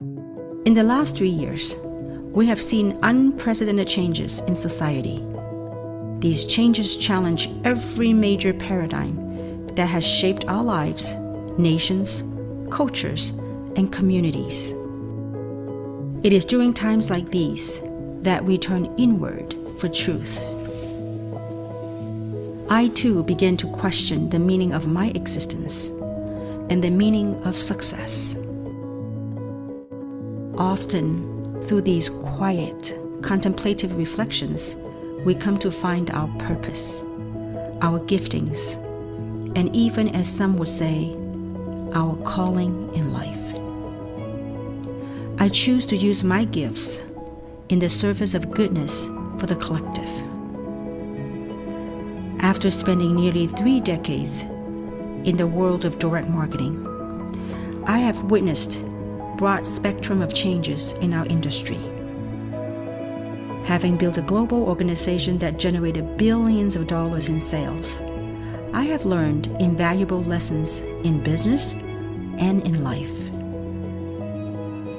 In the last 3 years, we have seen unprecedented changes in society. These changes challenge every major paradigm that has shaped our lives, nations, cultures, and communities. It is during times like these that we turn inward for truth. I too began to question the meaning of my existence and the meaning of success. Often, through these quiet, contemplative reflections, we come to find our purpose, our giftings, and even, as some would say, our calling in life. I choose to use my gifts in the service of goodness for the collective. After spending nearly 3 decades in the world of direct marketing, I have witnessed a broad spectrum of changes in our industry. Having built a global organization that generated billions of dollars in sales, I have learned invaluable lessons in business and in life.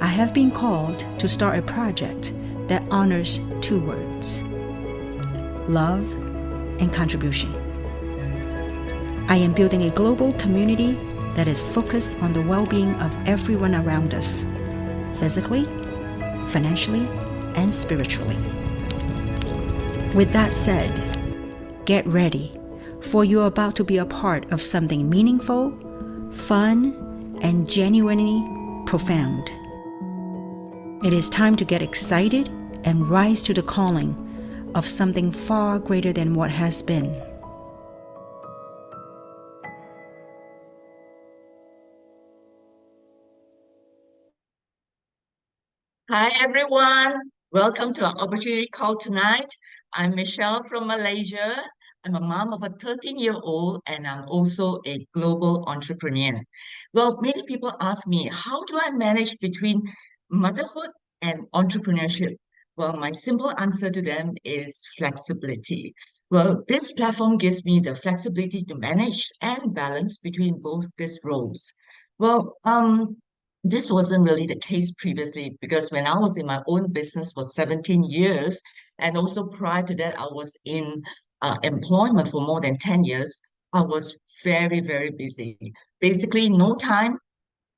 I have been called to start a project that honors 2 words: love and contribution. I am building a global community that is focused on the well-being of everyone around us, physically, financially, and spiritually. With that said, get ready, for you're about to be a part of something meaningful, fun, and genuinely profound. It is time to get excited and rise to the calling of something far greater than what has been. Hi, everyone. Welcome to our opportunity call tonight. I'm Michelle from Malaysia. I'm a mom of a 13-year-old, and I'm also a global entrepreneur. Well, many people ask me, how do I manage between motherhood and entrepreneurship? Well, my simple answer to them is flexibility. Well, this platform gives me the flexibility to manage and balance between both these roles. Well, this wasn't really the case previously because when I was in my own business for 17 years, and also prior to that, I was in employment for more than 10 years, I was very, very busy. Basically, no time,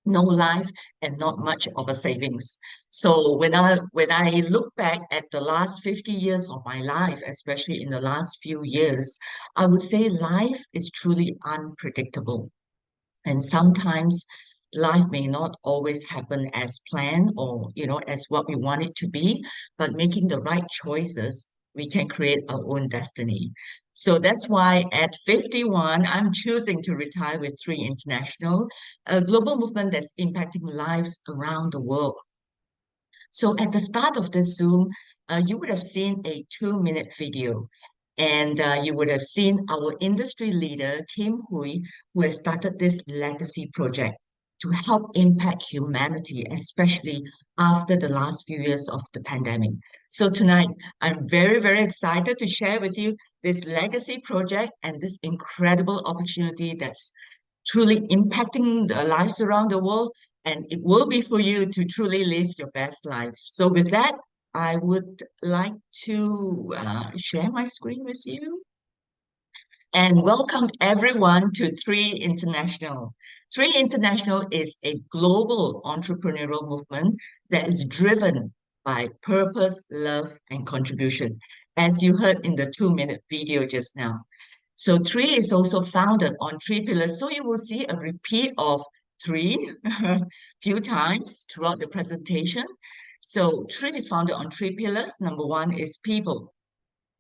no life, and not much of a savings. So when I look back at the last 50 years of my life, especially in the last few years, I would say life is truly unpredictable. And sometimes life may not always happen as planned or, as what we want it to be, but making the right choices, we can create our own destiny. So that's why at 51, I'm choosing to retire with Three International, a global movement that's impacting lives around the world. So at the start of this Zoom, you would have seen a 2-minute video. And you would have seen our industry leader, Kim Hui, who has started this legacy project to help impact humanity, especially after the last few years of the pandemic. So tonight, I'm very, very excited to share with you this legacy project and this incredible opportunity that's truly impacting the lives around the world. And it will be for you to truly live your best life. So with that, I would like to share my screen with you and welcome everyone to Three International. Three International is a global entrepreneurial movement that is driven by purpose, love, and contribution, as you heard in the 2-minute video just now. So Three is also founded on 3 pillars. So you will see a repeat of three few times throughout the presentation. So Three is founded on 3 pillars. Number 1 is people.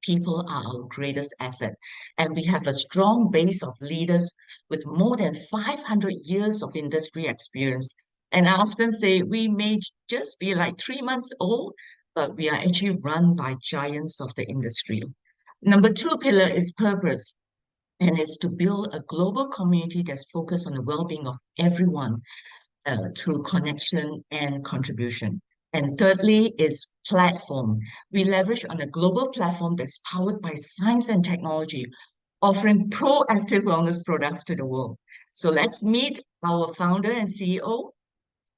People are our greatest asset. And we have a strong base of leaders with more than 500 years of industry experience. And I often say we may just be like 3 months old, but we are actually run by giants of the industry. Number 2 pillar is purpose, and it's to build a global community that's focused on the well-being of everyone through connection and contribution. And thirdly is platform. We leverage on a global platform that's powered by science and technology, offering proactive wellness products to the world. So let's meet our founder and CEO.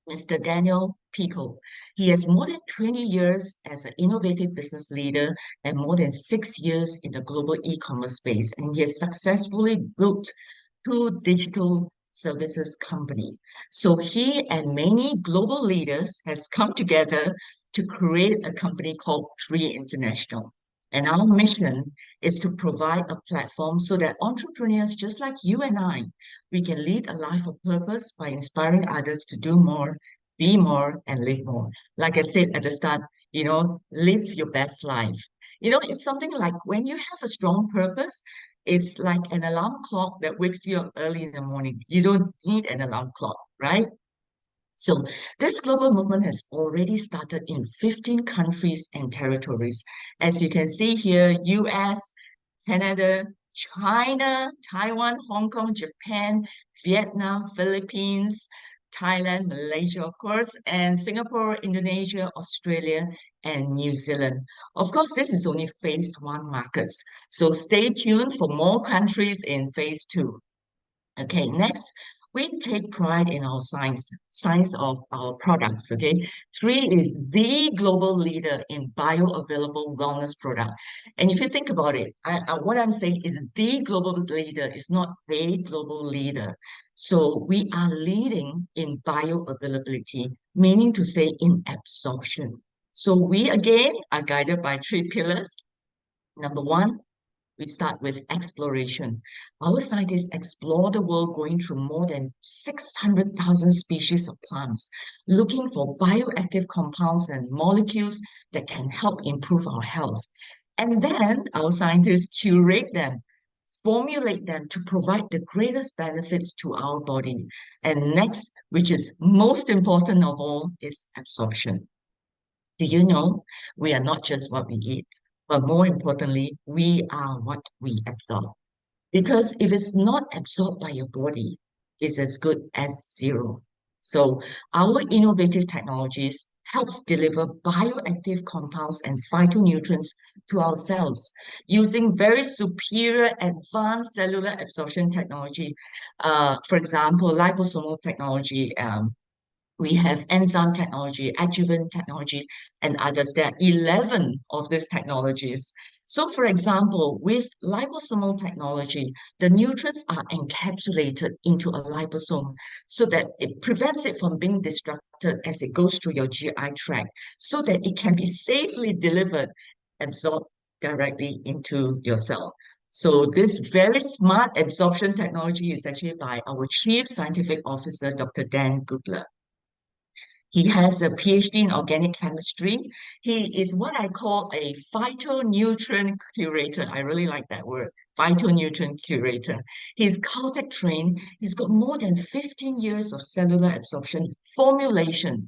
Mr. Daniel Pico. He has more than 20 years as an innovative business leader and more than 6 years in the global e-commerce space. And he has successfully built two digital services company. So he and many global leaders has come together to create a company called Tree International. And our mission is to provide a platform so that entrepreneurs just like you and I, we can lead a life of purpose by inspiring others to do more, be more, and live more. Like I said at the start, live your best life. It's something like when you have a strong purpose, it's like an alarm clock that wakes you up early in the morning. You don't need an alarm clock, right? So this global movement has already started in 15 countries and territories. As you can see here, US, Canada, China, Taiwan, Hong Kong, Japan, Vietnam, Philippines, Thailand, Malaysia, of course, and Singapore, Indonesia, Australia, and New Zealand. Of course, this is only phase one markets. So stay tuned for more countries in phase two. Okay, next, we take pride in our science of our products. Okay, Tree is the global leader in bioavailable wellness product. And if you think about it, what I'm saying is the global leader is not a global leader. So we are leading in bioavailability, meaning to say in absorption. So we again are guided by three pillars. Number one, we start with exploration. Our scientists explore the world going through more than 600,000 species of plants, looking for bioactive compounds and molecules that can help improve our health. And then our scientists curate them, formulate them to provide the greatest benefits to our body. And next, which is most important of all, is absorption. Do you know we are not just what we eat, but more importantly, we are what we absorb. Because if it's not absorbed by your body, it's as good as zero. So our innovative technologies helps deliver bioactive compounds and phytonutrients to our cells using very superior advanced cellular absorption technology. For example, liposomal technology, we have enzyme technology, adjuvant technology, and others. There are 11 of these technologies. So, for example, with liposomal technology, the nutrients are encapsulated into a liposome so that it prevents it from being destructed as it goes through your GI tract, so that it can be safely delivered, absorbed directly into your cell. So this very smart absorption technology is actually by our Chief Scientific Officer, Dr. Dan Gubler. He has a PhD in organic chemistry. He is what I call a phytonutrient curator. I really like that word, phytonutrient curator. He's Caltech trained. He's got more than 15 years of cellular absorption formulation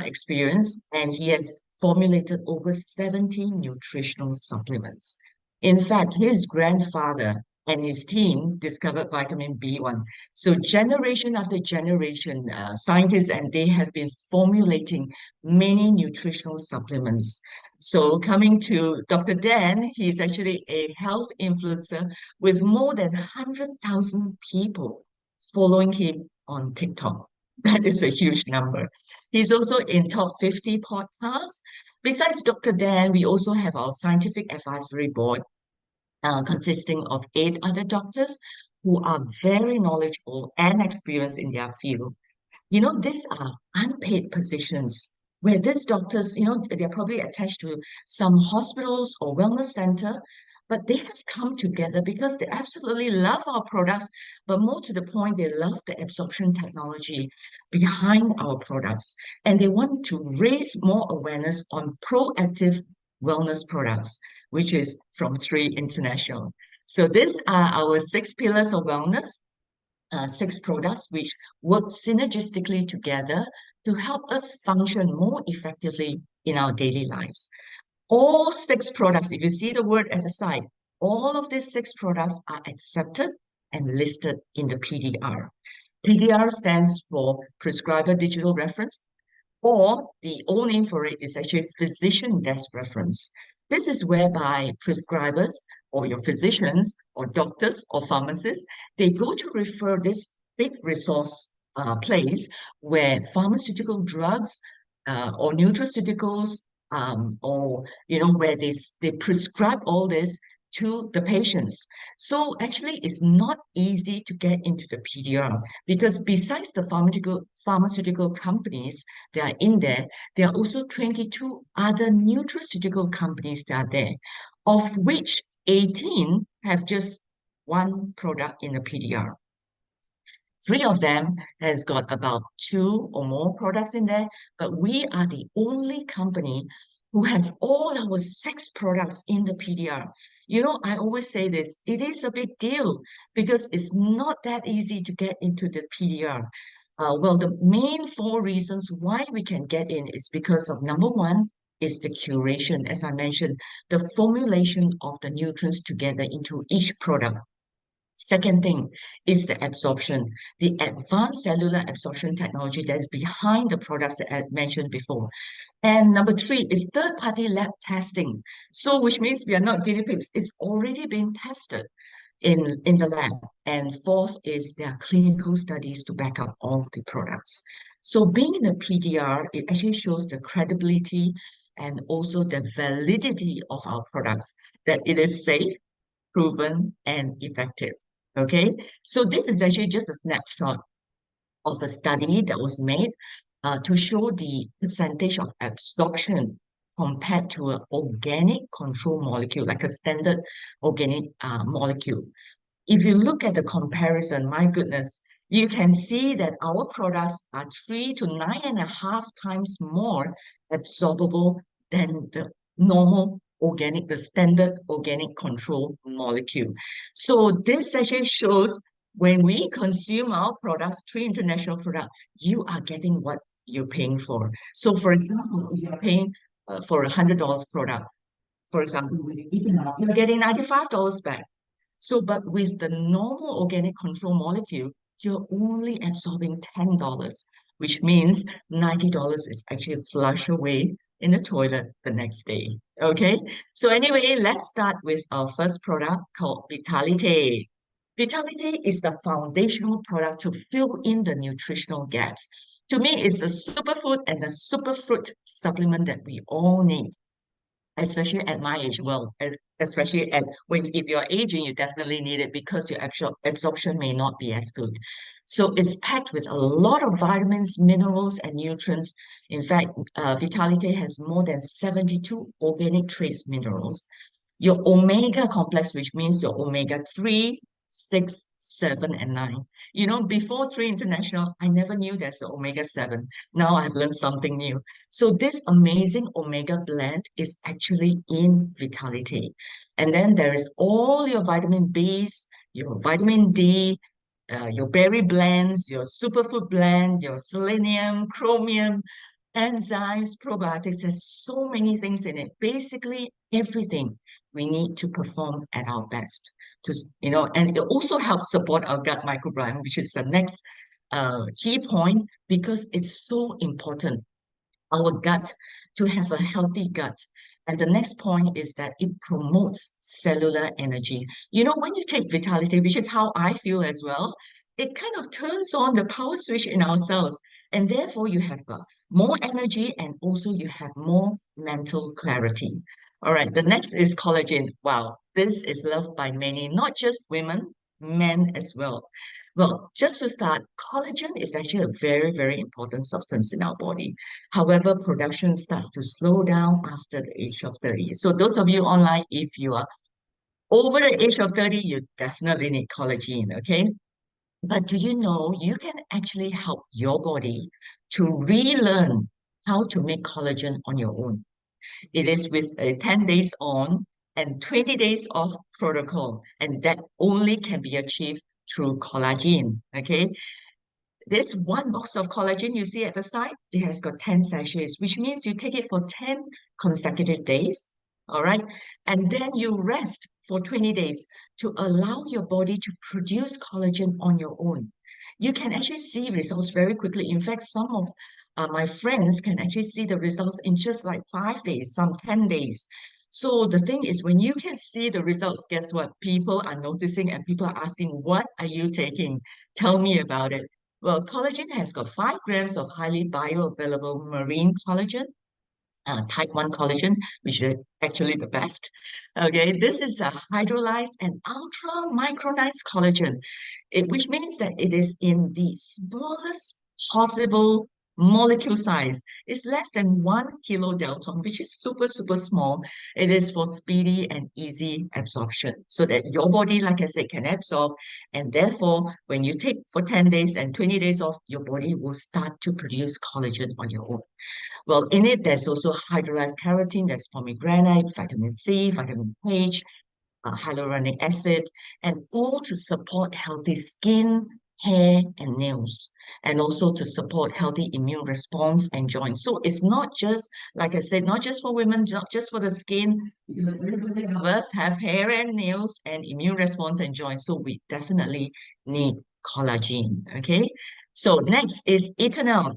experience, and he has formulated over 70 nutritional supplements. In fact, his grandfather and his team discovered vitamin B1. So generation after generation, scientists and they have been formulating many nutritional supplements. So coming to Dr. Dan, he's actually a health influencer with more than 100,000 people following him on TikTok. That is a huge number. He's also in top 50 podcasts. Besides Dr. Dan, we also have our scientific advisory board consisting of 8 other doctors who are very knowledgeable and experienced in their field. These are unpaid positions where these doctors, they're probably attached to some hospitals or wellness center, but they have come together because they absolutely love our products, but more to the point, they love the absorption technology behind our products. And they want to raise more awareness on proactive wellness products, which is from Tree International. So these are our 6 pillars of wellness, 6 products which work synergistically together to help us function more effectively in our daily lives. All 6 products, if you see the word at the side, all of these 6 products are accepted and listed in the PDR. PDR stands for Prescriber Digital Reference, or the old name for it is actually Physician Desk Reference. This is whereby prescribers or your physicians or doctors or pharmacists, they go to refer this big resource place where pharmaceutical drugs or nutraceuticals or where they prescribe all this to the patients. So actually it's not easy to get into the PDR because besides the pharmaceutical companies that are in there, there are also 22 other nutraceutical companies that are there, of which 18 have just one product in the PDR. Three of them has got about two or more products in there, but we are the only company who has all our six products in the PDR. I always say this, it is a big deal because it's not that easy to get into the PDR. Well, the main four reasons why we can get in is because of number one is the curation, as I mentioned, the formulation of the nutrients together into each product. Second thing is the absorption, the advanced cellular absorption technology that's behind the products that I mentioned before. And number three is third-party lab testing. So which means we are not guinea pigs. It's already been tested in the lab. And fourth is there are clinical studies to back up all the products. So being in the PDR, it actually shows the credibility and also the validity of our products, that it is safe, proven, and effective. Okay, so this is actually just a snapshot of a study that was made to show the percentage of absorption compared to an organic control molecule, like a standard organic molecule. If you look at the comparison, my goodness, you can see that our products are 3 to 9.5 times more absorbable than the normal organic, the standard organic control molecule. So this actually shows when we consume our products, three international products, you are getting what you're paying for. So for example, if you're paying for $100 product, for example, with ethanol, you're getting $95 back. So, but with the normal organic control molecule, you're only absorbing $10, which means $90 is actually flush away in the toilet the next day. Okay, so anyway, let's start with our first product called Vitality. Vitality is the foundational product to fill in the nutritional gaps. To me, it's a superfood and a superfruit supplement that we all need, especially at my age. Well, especially at when if you're aging, you definitely need it because your absorption may not be as good. So it's packed with a lot of vitamins, minerals, and nutrients. In fact, Vitality has more than 72 organic trace minerals. Your omega complex, which means your omega 3, 6, 7, and 9. Before 3 International, I never knew there's an omega 7. Now I've learned something new. So this amazing omega blend is actually in Vitality. And then there is all your vitamin Bs, your vitamin D, your berry blends, your superfood blend, your selenium, chromium, enzymes, probiotics. There's so many things in it. Basically, everything we need to perform at our best. And it also helps support our gut microbiome, which is the next key point because it's so important our gut to have a healthy gut. And the next point is that it promotes cellular energy. When you take Vitality, which is how I feel as well, it kind of turns on the power switch in our cells. And therefore, you have more energy and also you have more mental clarity. All right, the next is collagen. Wow, this is loved by many, not just women, men as well. Well, just to start, collagen is actually a very, very important substance in our body. However, production starts to slow down after the age of 30. So those of you online, if you are over the age of 30, you definitely need collagen, okay? But do you know you can actually help your body to relearn how to make collagen on your own? It is with a 10 days on and 20 days off protocol, and that only can be achieved through collagen, okay? This one box of collagen you see at the side, it has got 10 sachets, which means you take it for 10 consecutive days, all right? And then you rest for 20 days to allow your body to produce collagen on your own. You can actually see results very quickly. In fact, some of my friends can actually see the results in just like 5 days, some 10 days. So the thing is, when you can see the results, guess what? People are noticing and people are asking, what are you taking? Tell me about it. Well, collagen has got 5 grams of highly bioavailable marine collagen, type 1 collagen, which is actually the best. Okay, this is a hydrolyzed and ultra micronized collagen, which means that it is in the smallest possible molecule size. It's less than 1 kilodalton, which is super, super small. It is for speedy and easy absorption so that your body, like I said, can absorb. And therefore, when you take for 10 days and 20 days off, your body will start to produce collagen on your own. Well, in it, there's also hydrolyzed keratin, there's pomegranate, vitamin C, vitamin H, hyaluronic acid, and all to support healthy skin, hair, and nails, and also to support healthy immune response and joints. So it's not just, like I said, not just for women, not just for the skin, because everybody of us have hair and nails and immune response and joints. So we definitely need collagen. Okay. So next is Eternal.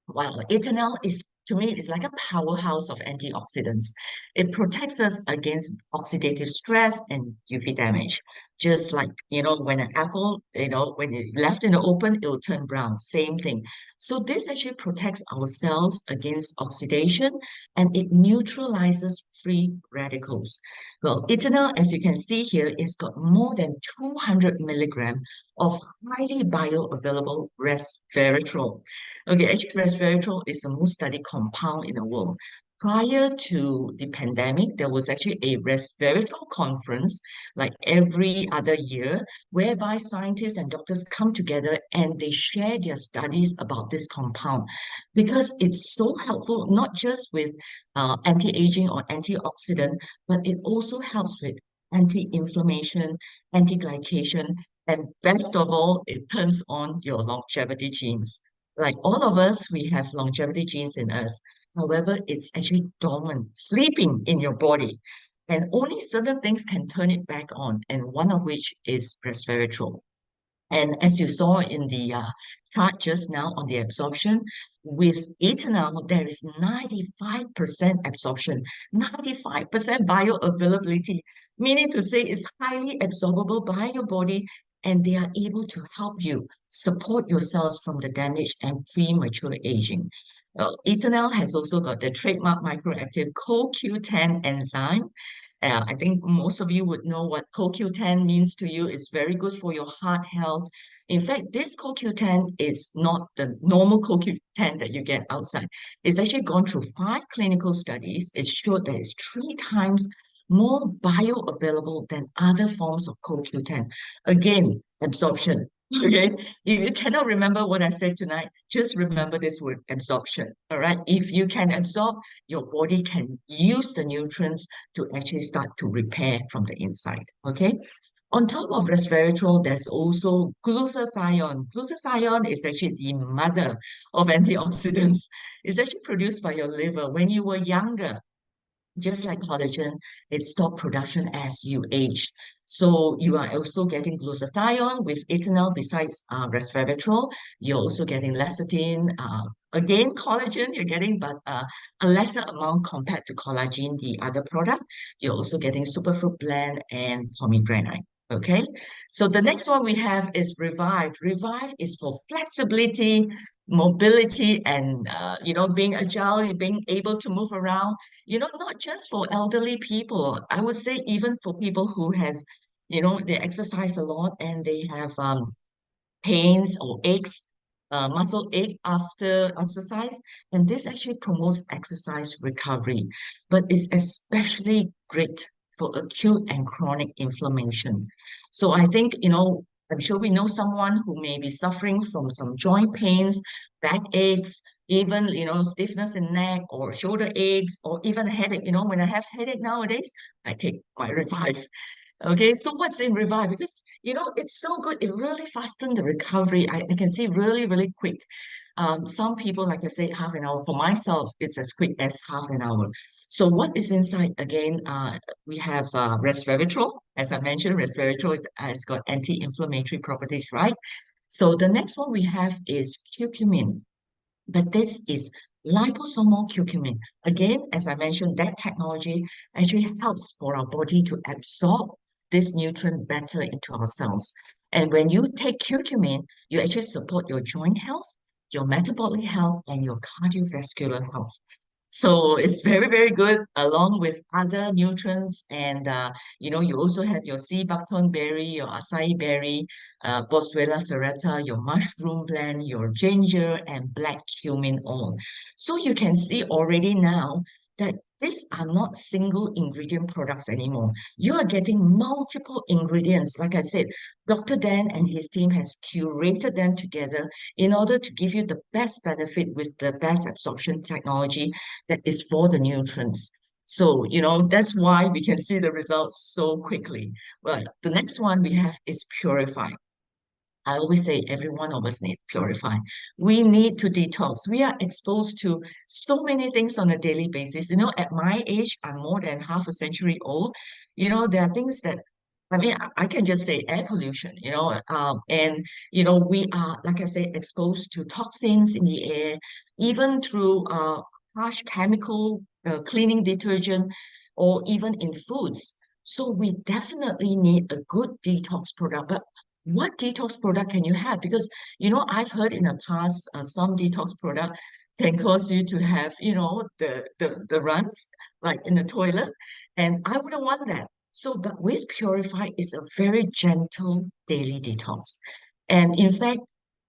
Wow, Eternal is to me is like a powerhouse of antioxidants. It protects us against oxidative stress and UV damage. Just like, when an apple, when it left in the open, it will turn brown. Same thing. So this actually protects our cells against oxidation and it neutralizes free radicals. Well, Eternal, as you can see here, it's got more than 200 milligram of highly bioavailable resveratrol. Okay, actually, resveratrol is the most studied compound in the world. Prior to the pandemic, there was actually a resveratrol conference, like every other year, whereby scientists and doctors come together and they share their studies about this compound because it's so helpful, not just with anti-aging or antioxidant, but it also helps with anti-inflammation, anti-glycation, and best of all, it turns on your longevity genes. Like all of us, we have longevity genes in us. However, it's actually dormant, sleeping in your body. And only certain things can turn it back on, and one of which is resveratrol. And as you saw in the chart just now on the absorption, with ethanol, there is 95% absorption, 95% bioavailability, meaning to say it's highly absorbable by your body and they are able to help you support your cells from the damage and premature aging. Ethanol has also got the trademark microactive CoQ10 enzyme, I think most of you would know what CoQ10 means to you. It's very good for your heart health. In fact, this CoQ10 is not the normal CoQ10 that you get outside. It's actually gone through 5 clinical studies. It showed that it's 3 times more bioavailable than other forms of CoQ10. Again, absorption. Okay, if you cannot remember what I said tonight, just remember this word absorption. All right, if you can absorb, your body can use the nutrients to actually start to repair from the inside. Okay. On top of resveratrol, there's also glutathione. Glutathione is actually the mother of antioxidants. It's actually produced by your liver when you were younger. Just like collagen, it stopped production as you age. So you are also getting glutathione with ethanol besides resveratrol. You're also getting lecithin. Again, collagen you're getting, but a lesser amount compared to collagen, the other product. You're also getting superfruit blend and pomegranate. Okay, so the next one we have is Revive. Revive is for flexibility, mobility, and being agile, being able to move around, not just for elderly people. I would say even for people who has, they exercise a lot and they have pains or aches, muscle ache after exercise. And this actually promotes exercise recovery, but it's especially great for acute and chronic inflammation. So I think, I'm sure we know someone who may be suffering from some joint pains, back aches, even, stiffness in neck or shoulder aches, or even headache. When I have headache nowadays, I take my Revive. Okay, so what's in Revive? Because it's so good. It really fastened the recovery. I can see really, really quick. Some people, like I say, half an hour. For myself, it's as quick as half an hour. So what is inside? Again, we have resveratrol. As I mentioned, resveratrol has got anti-inflammatory properties, right? So the next one we have is curcumin, but this is liposomal curcumin. Again, as I mentioned, that technology actually helps for our body to absorb this nutrient better into our cells. And when you take curcumin, you actually support your joint health, your metabolic health, and your cardiovascular health. So it's very, very good along with other nutrients. And, you also have your sea buckthorn berry, your acai berry, Boswellia serrata, your mushroom blend, your ginger, and black cumin oil. So you can see already now that these are not single ingredient products anymore. You are getting multiple ingredients. Like I said, Dr. Dan and his team has curated them together in order to give you the best benefit with the best absorption technology that is for the nutrients. So, that's why we can see the results so quickly. Well, the next one we have is Purify. I always say every one of us need Purify. We need to detox. We are exposed to so many things on a daily basis. At my age, I'm more than half a century old. There are things that I mean, I can just say air pollution, and we are, like I said, exposed to toxins in the air, even through harsh chemical cleaning detergent, or even in foods. So we definitely need a good detox product. But what detox product can you have? Because I've heard in the past some detox product can cause you to have the runs like in the toilet, and I wouldn't want that. So, but with Purify is a very gentle daily detox. And in fact,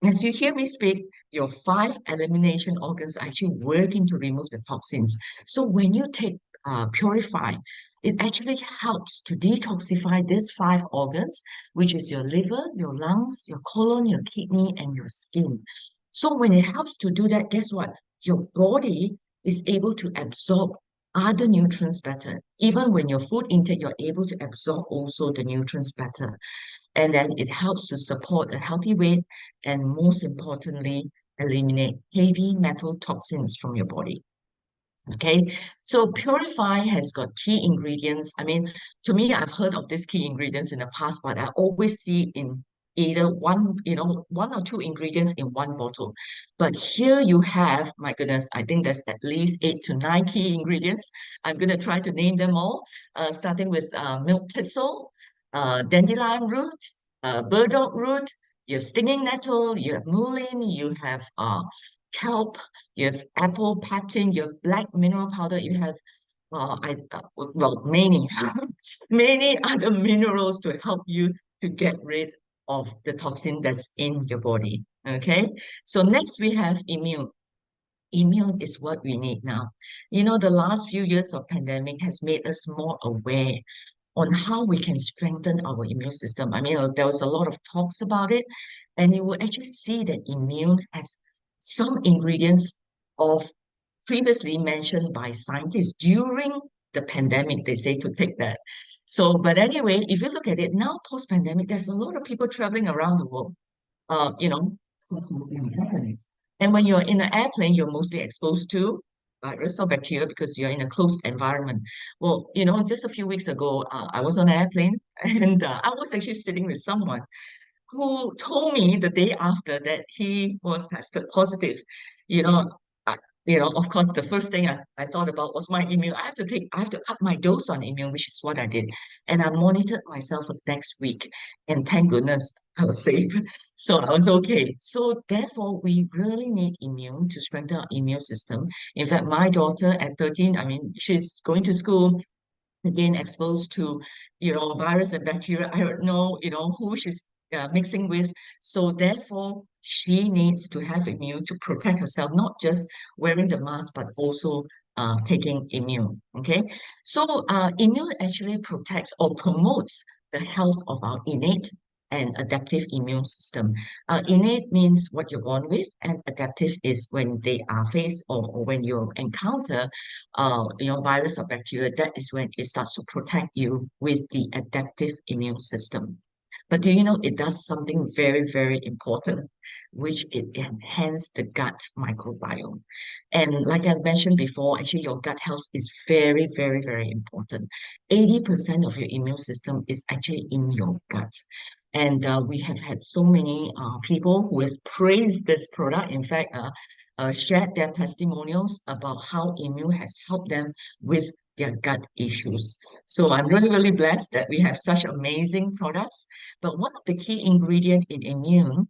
as you hear me speak, your five elimination organs are actually working to remove the toxins. So when you take Purify, it actually helps to detoxify these five organs, which is your liver, your lungs, your colon, your kidney, and your skin. So when it helps to do that, guess what? Your body is able to absorb other nutrients better. Even when your food intake, you're able to absorb also the nutrients better. And then it helps to support a healthy weight and most importantly, eliminate heavy metal toxins from your body. Okay, so Purify has got key ingredients. I mean, to me, I've heard of these key ingredients in the past, but I always see in either one or two ingredients in one bottle. But here you have, my goodness, I think there's at least 8 to 9 key ingredients. I'm going to try to name them all, starting with milk thistle, dandelion root, burdock root, you have stinging nettle, you have mullein, you have kelp, you have apple pectin, you have black mineral powder, you have many many other minerals to help you to get rid of the toxin that's in your body. Okay, so next we have immune. Immune is what we need now. The last few years of pandemic has made us more aware on how we can strengthen our immune system. I mean, there was a lot of talks about it, and you will actually see that immune has some ingredients of previously mentioned by scientists during the pandemic. They say to take that. So, but anyway, if you look at it now, post-pandemic, there's a lot of people traveling around the world. Uh, you know, since this happens. And when you're in an airplane, you're mostly exposed to virus or bacteria because you're in a closed environment. Well, just a few weeks ago, I was on an airplane and I was actually sitting with someone who told me the day after that he was tested positive. You know, of course, the first thing I thought about was my immune. I have to up my dose on immune, which is what I did. And I monitored myself for the next week. And thank goodness I was safe. So I was okay. So therefore, we really need immune to strengthen our immune system. In fact, my daughter at 13, I mean, she's going to school again exposed to virus and bacteria. I don't know who she's mixing with, so therefore she needs to have immune to protect herself, not just wearing the mask but also taking immune. Okay, so immune actually protects or promotes the health of our innate and adaptive immune system. Innate means what you're born with, and adaptive is when they are faced or when you encounter virus or bacteria, that is when it starts to protect you with the adaptive immune system. But do you know it does something very, very important, which it enhances the gut microbiome. And like I mentioned before, actually your gut health is very, very, very important. 80% of your immune system is actually in your gut. And we have had so many people who have praised this product. In fact, shared their testimonials about how immune has helped them with their gut issues. So I'm really, really blessed that we have such amazing products. But one of the key ingredients in immune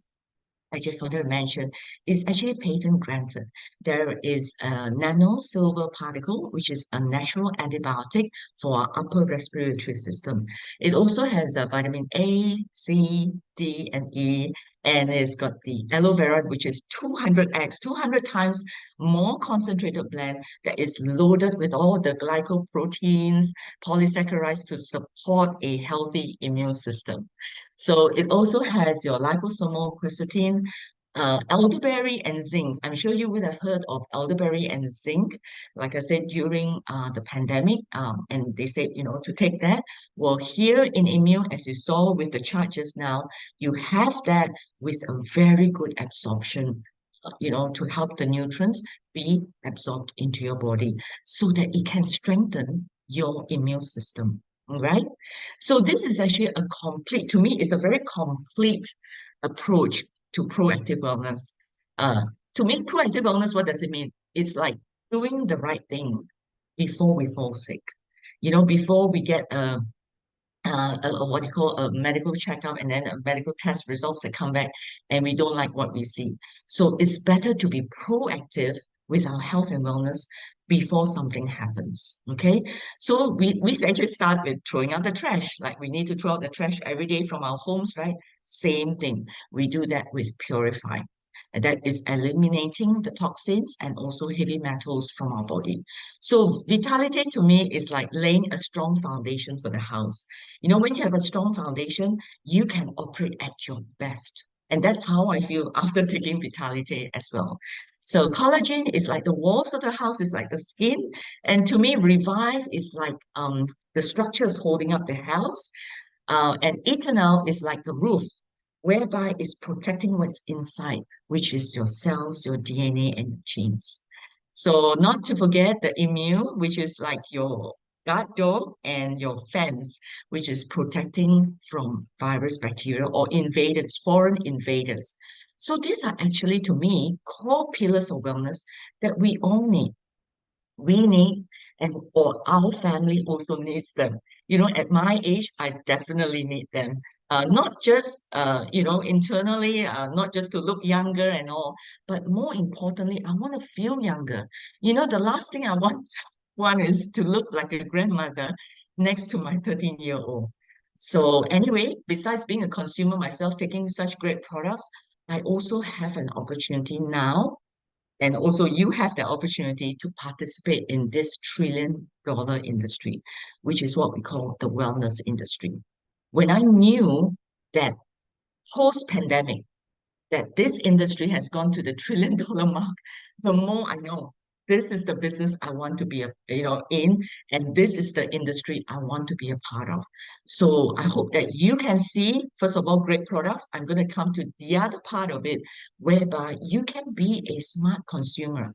I just wanted to mention is actually patent granted. There is a nano silver particle, which is a natural antibiotic for our upper respiratory system. It also has vitamin A, C, D, and E, and it's got the aloe vera, which is 200x, 200 times more concentrated blend that is loaded with all the glycoproteins, polysaccharides to support a healthy immune system. So it also has your liposomal quercetin, elderberry and zinc. I'm sure you would have heard of elderberry and zinc. Like I said, during the pandemic, and they said, to take that. Well, here in Immune, as you saw with the chart just now, you have that with a very good absorption, to help the nutrients be absorbed into your body so that it can strengthen your immune system. Right? So this is actually to me, it's a very complete approach to proactive wellness. Uh, to me, proactive wellness, what does it mean? It's like doing the right thing before we fall sick. Before we get what you call a medical checkup and then a medical test results that come back and we don't like what we see. So it's better to be proactive with our health and wellness before something happens. Okay. So we actually start with throwing out the trash. Like we need to throw out the trash every day from our homes, right? Same thing. We do that with Purify. And that is eliminating the toxins and also heavy metals from our body. So vitality to me is like laying a strong foundation for the house. When you have a strong foundation, you can operate at your best. And that's how I feel after taking Vitality as well. So collagen is like the walls of the house, is like the skin. And to me, Revive is like the structures holding up the house. And Eternal is like the roof, whereby it's protecting what's inside, which is your cells, your DNA, and your genes. So not to forget the immune, which is like your guard door and your fence, which is protecting from virus, bacteria, or invaders, foreign invaders. So these are actually, to me, core pillars of wellness that we all need. We need, and or our family also needs them. At my age, I definitely need them. Not just, internally, not just to look younger and all, but more importantly, I want to feel younger. The last thing I want one is to look like a grandmother next to my 13-year-old. So anyway, besides being a consumer myself, taking such great products, I also have an opportunity now, and also you have the opportunity to participate in this $1 trillion industry, which is what we call the wellness industry. When I knew that post-pandemic, that this industry has gone to the $1 trillion mark, the more I know this is the business I want to be in, and this is the industry I want to be a part of. So I hope that you can see, first of all, great products. I'm going to come to the other part of it, whereby you can be a smart consumer,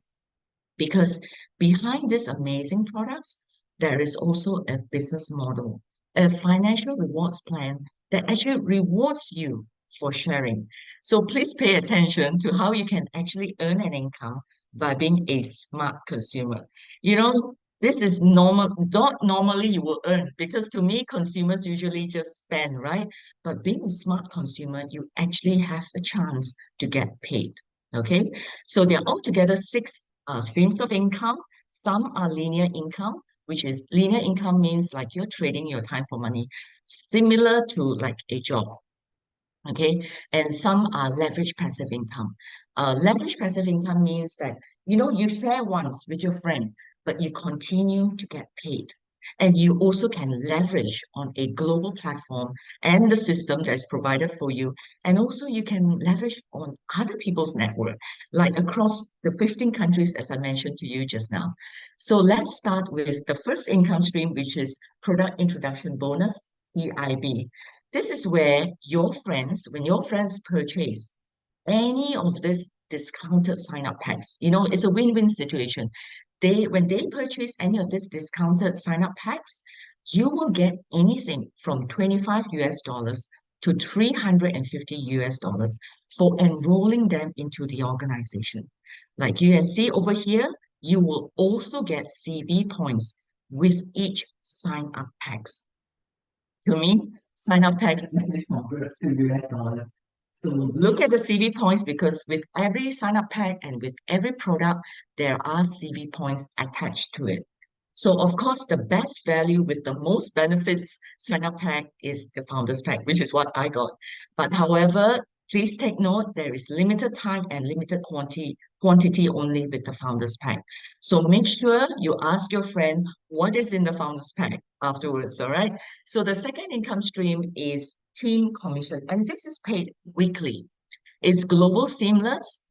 because behind these amazing products, there is also a business model, a financial rewards plan that actually rewards you for sharing. So please pay attention to how you can actually earn an income by being a smart consumer. This is normal, not normally you will earn, because to me, consumers usually just spend, right? But being a smart consumer, you actually have a chance to get paid. Okay, so there are altogether six streams of income. Some are linear income, which is linear income means like you're trading your time for money, similar to like a job. Okay, and some are leverage passive income. Leverage passive income means that you share once with your friend, but you continue to get paid. And you also can leverage on a global platform and the system that's provided for you. And also you can leverage on other people's network, like across the 15 countries, as I mentioned to you just now. So let's start with the first income stream, which is product introduction bonus, EIB. This is where when your friends purchase any of this discounted sign-up packs, it's a win-win situation. When they purchase any of this discounted sign-up packs, you will get anything from 25 US dollars to 350 US dollars for enrolling them into the organization. Like you can see over here, you will also get CB points with each sign-up packs. To me, sign-up packs easily converts to US dollars. So look at the CV points because with every sign-up pack and with every product, there are CV points attached to it. So of course, the best value with the most benefits sign-up pack is the Founders Pack, which is what I got. But however, please take note, there is limited time and limited quantity only with the Founders Pack. So make sure you ask your friend what is in the Founders Pack afterwards, all right? So the second income stream is team commission, and this is paid weekly. It's global seamless,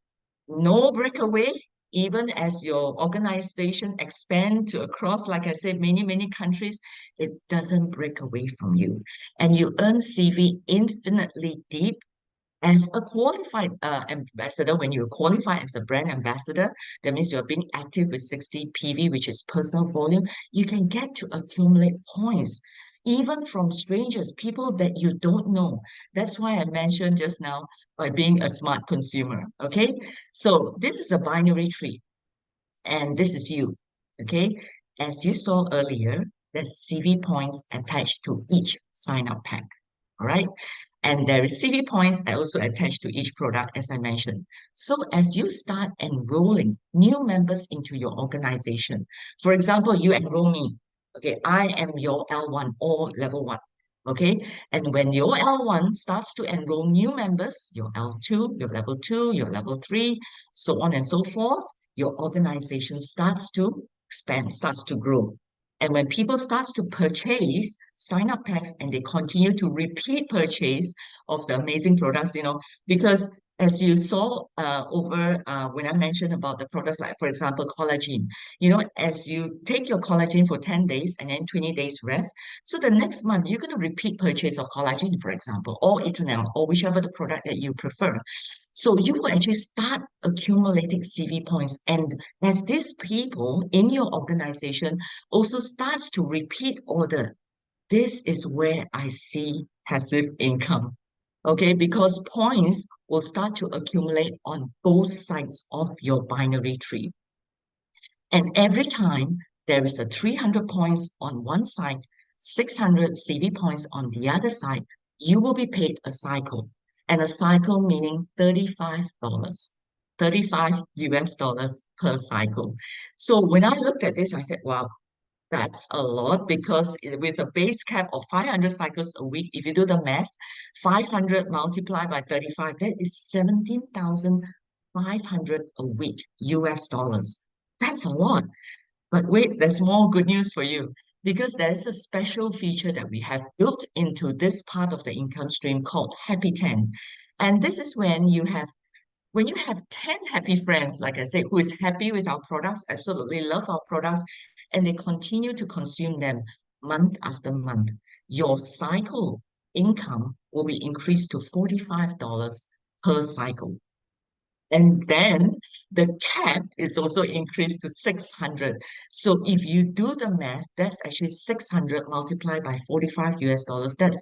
no breakaway, even as your organization expand to across, like I said, many countries, it doesn't break away from you. And you earn CV infinitely deep as a qualified ambassador. When you qualify as a brand ambassador, that means you're being active with 60 PV, which is personal volume. You can get to accumulate points, even from strangers, people that you don't know. That's why I mentioned just now by being a smart consumer. Okay, so this is a binary tree, and this is you. Okay, as you saw earlier, there's CV points attached to each sign-up pack. All right. And there is CV points that also attached to each product, as I mentioned. So as you start enrolling new members into your organization, for example, you enroll me. Okay, I am your L1 or level 1. Okay, and when your L1 starts to enroll new members, your L2, your level 2, your level 3, so on and so forth, your organization starts to expand, starts to grow. And when people starts to purchase sign-up packs and they continue to repeat purchase of the amazing products, because as you saw over when I mentioned about the products, like for example, collagen, as you take your collagen for 10 days and then 20 days rest, so the next month you're going to repeat purchase of collagen, for example, or Eternal, or whichever the product that you prefer. So you will actually start accumulating CV points. And as these people in your organization also starts to repeat order, this is where I see passive income. Okay, because points will start to accumulate on both sides of your binary tree. And every time there is a 300 points on one side, 600 CV points on the other side, you will be paid a cycle. And a cycle meaning $35, 35 US dollars per cycle. So when I looked at this, I said, wow, that's a lot because with a base cap of 500 cycles a week, if you do the math, 500 multiplied by 35, that is 17,500 a week US dollars. That's a lot. But wait, there's more good news for you because there's a special feature that we have built into this part of the income stream called Happy 10. And this is when you have 10 happy friends, like I said, who is happy with our products, absolutely love our products, and they continue to consume them month after month, your cycle income will be increased to $45 per cycle. And then the cap is also increased to 600. So if you do the math, that's actually 600 multiplied by 45 US dollars. That's,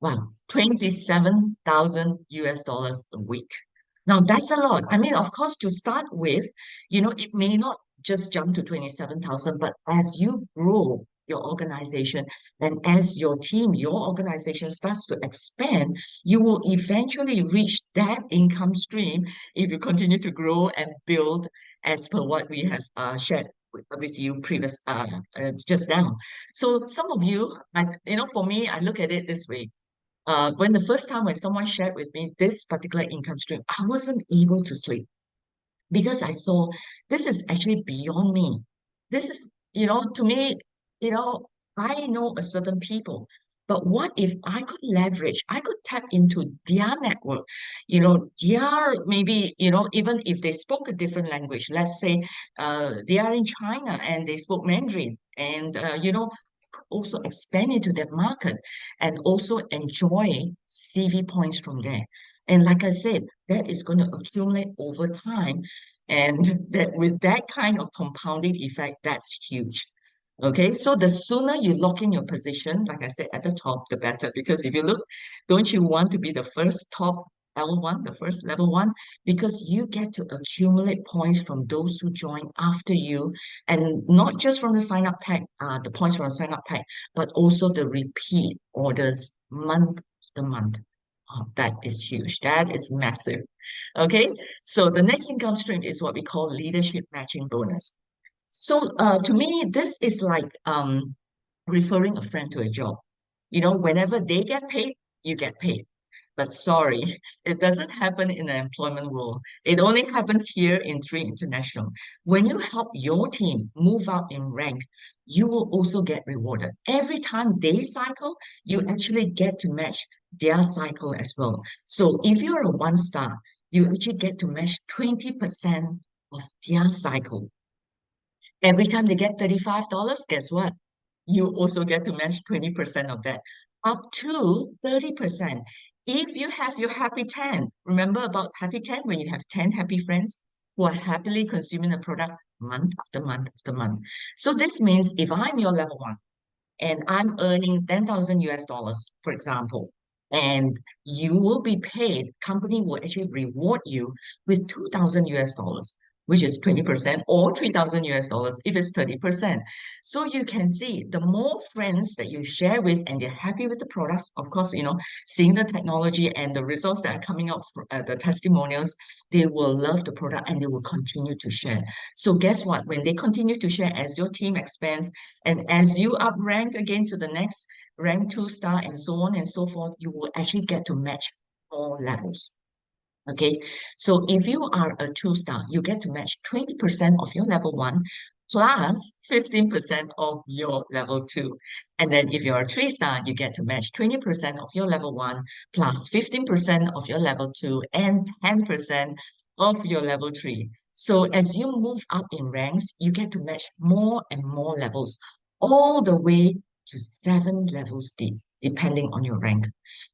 wow, 27,000 US dollars a week. Now that's a lot. I mean, of course, to start with, it may not just jump to 27,000, but as you grow your organization and as your team, your organization starts to expand, you will eventually reach that income stream if you continue to grow and build as per what we have shared with you previous just now. So some of you, for me, I look at it this way. When the first time when someone shared with me this particular income stream, I wasn't able to sleep because I saw this is actually beyond me. This is, to me, you know, I know a certain people, but what if I could leverage, I could tap into their network, their maybe, even if they spoke a different language, let's say they are in China and they spoke Mandarin, and also expand into that market and also enjoy CV points from there. And like I said, that is going to accumulate over time. And that with that kind of compounding effect, that's huge. Okay, so the sooner you lock in your position, like I said at the top, the better. Because if you look, don't you want to be the first top L1, the first level one, because you get to accumulate points from those who join after you, and not just from the sign up pack, the points from the sign up pack, but also the repeat orders month after month. Oh, that is huge. That is massive. Okay, so the next income stream is what we call leadership matching bonus. So to me, this is like referring a friend to a job. You know, whenever they get paid, you get paid. But sorry, it doesn't happen in the employment world. It only happens here in Three International. When you help your team move up in rank, you will also get rewarded. Every time they cycle, you actually get to match their cycle as well. So if you're a one star, you actually get to match 20% of their cycle. Every time they get $35, guess what? You also get to match 20% of that, up to 30%. If you have your happy 10, remember about happy 10 when you have 10 happy friends who are happily consuming the product month after month after month. So this means if I'm your level one and I'm earning 10,000 US dollars, for example, and you will be paid, company will actually reward you with 2,000 US dollars, which is 20%, or 3,000 US dollars if it's 30%. So you can see the more friends that you share with and they're happy with the products, of course, you know, seeing the technology and the results that are coming out, the testimonials, they will love the product and they will continue to share. So guess what? When they continue to share as your team expands, and as you up rank again to the next rank 2 star and so on and so forth, you will actually get to match more levels. Okay, so if you are a 2 star, you get to match 20% of your level one plus 15% of your level two. And then if you're a 3 star, you get to match 20% of your level one plus 15% of your level two and 10% of your level three. So as you move up in ranks, you get to match more and more levels, all the way to 7 levels deep, depending on your rank.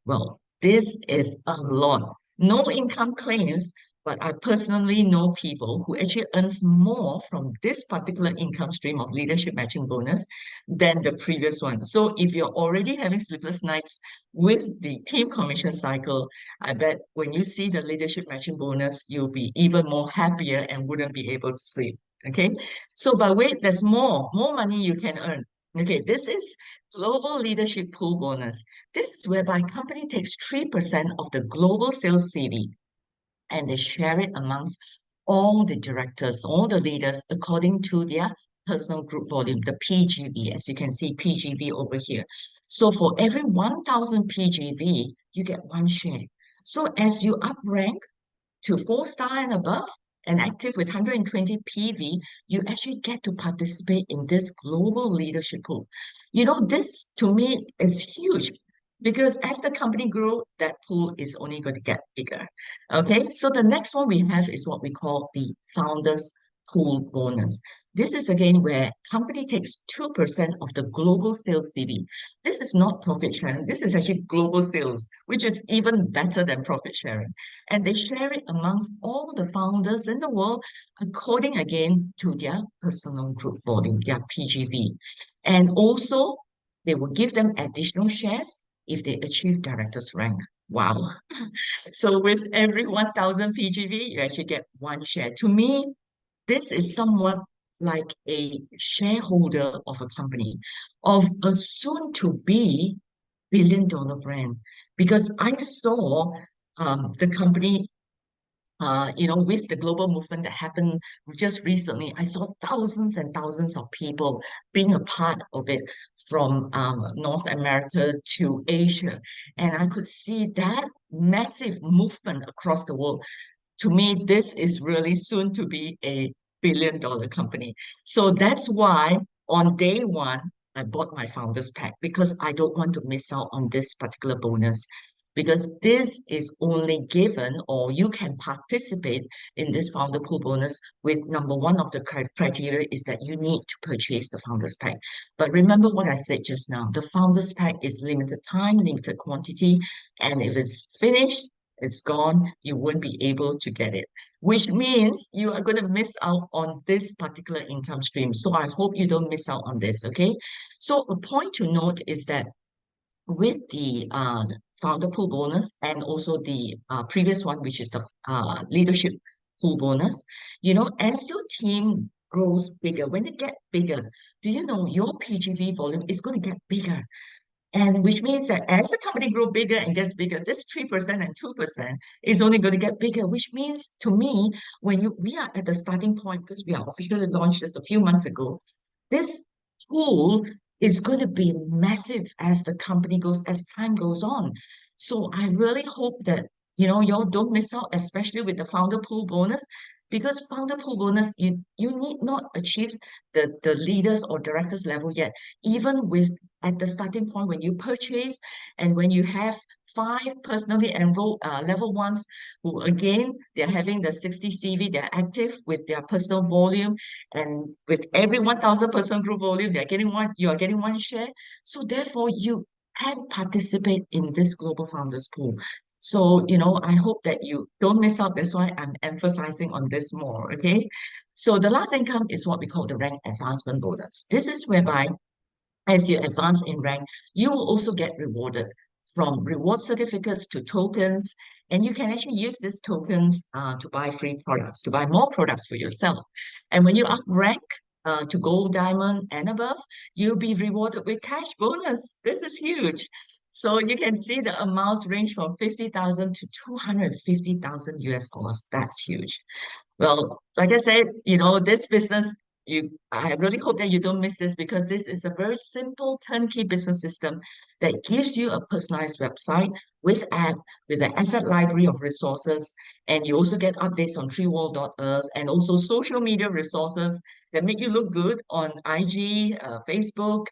Well, this is a lot. No income claims, but I personally know people who actually earns more from this particular income stream of leadership matching bonus than the previous one. So if you're already having sleepless nights with the team commission cycle, I bet when you see the leadership matching bonus, you'll be even more happier and wouldn't be able to sleep. Okay, so but wait, there's more money you can earn. Okay, this is global leadership pool bonus. This is whereby company takes 3% of the global sales CV and they share it amongst all the directors, all the leaders according to their personal group volume, the PGV, as you can see PGV over here. So for every 1,000 PGV, you get one share. So as you up rank to 4 star and above and active with 120 PV, you actually get to participate in this global leadership pool. You know, this to me is huge because as the company grow, that pool is only going to get bigger. Okay, so the next one we have is what we call the founders pool bonus. This is again where company takes 2% of the global sales CV. This is not profit sharing. This is actually global sales, which is even better than profit sharing. And they share it amongst all the founders in the world according again to their personal group volume, their PGV. And also, they will give them additional shares if they achieve director's rank. Wow. So with every 1,000 PGV, you actually get one share. To me, this is somewhat like a shareholder of a company, of a soon to be billion-dollar brand. Because I saw the company, you know, with the global movement that happened just recently, I saw thousands and thousands of people being a part of it from North America to Asia. And I could see that massive movement across the world. To me, this is really soon to be a billion-dollar company. So that's why on day one, I bought my founders pack because I don't want to miss out on this particular bonus. Because this is only given, or you can participate in this founder pool bonus with number one of the criteria is that you need to purchase the founders pack. But remember what I said just now, the founders pack is limited time, limited quantity, and if it's finished, it's gone, you won't be able to get it, which means you are going to miss out on this particular income stream. So I hope you don't miss out on this, okay? So a point to note is that with the founder pool bonus and also the previous one, which is the leadership pool bonus. You know, as your team grows bigger, when it get bigger, do you know your PGV volume is going to get bigger? And which means that as the company grow bigger and gets bigger, this 3% and 2% is only going to get bigger, which means to me, we are at the starting point because we are officially launched this a few months ago, this pool is going to be massive as the company goes, as time goes on. So I really hope that, you know, y'all don't miss out, especially with the founder pool bonus, because founder pool bonus, you need not achieve the leaders or directors level yet. Even with at the starting point when you purchase and when you have 5 personally enrolled level ones who again they're having the 60 CV, they're active with their personal volume, and with every 1,000 person group volume, you are getting one share. So therefore, you can participate in this global founders pool. So, you know, I hope that you don't miss out. That's why I'm emphasizing on this more. Okay. So the last income is what we call the rank advancement bonus. This is whereby as you advance in rank, you will also get rewarded from reward certificates to tokens, and you can actually use these tokens to buy free products, to buy more products for yourself. And when you up rank to gold, diamond, and above, you'll be rewarded with cash bonus. This is huge. So you can see the amounts range from 50,000 to 250,000 US dollars. That's huge. Well, like I said, you know, this business, I really hope that you don't miss this because this is a very simple turnkey business system that gives you a personalized website with app, with an asset library of resources, and you also get updates on treewall.earth and also social media resources that make you look good on IG, Facebook,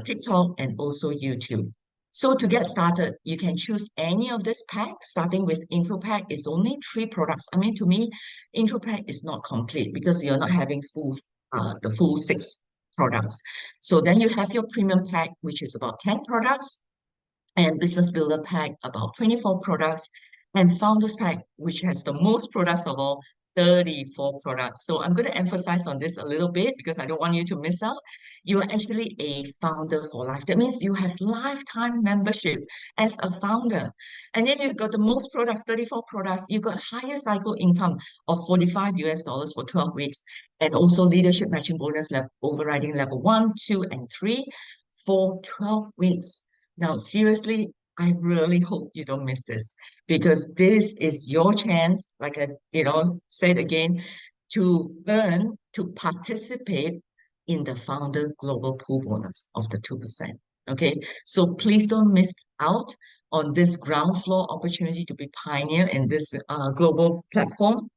TikTok, and also YouTube. So to get started, you can choose any of this pack, starting with intro pack. It's only 3 products. I mean, to me, intro pack is not complete because you're not having the full 6 products. So then you have your premium pack, which is about 10 products, and business builder pack, about 24 products, and founders pack, which has the most products of all, 34 products. So I'm going to emphasize on this a little bit because I don't want you to miss out. You are actually a founder for life. That means you have lifetime membership as a founder. And then you've got the most products, 34 products. You've got higher cycle income of 45 US dollars for 12 weeks. And also leadership matching bonus level, overriding level 1, 2, and 3 for 12 weeks. Now, seriously, I really hope you don't miss this because this is your chance, like I, said again, to earn, to participate in the founder global pool bonus of the 2%. Okay, so please don't miss out on this ground floor opportunity to be pioneer in this global platform.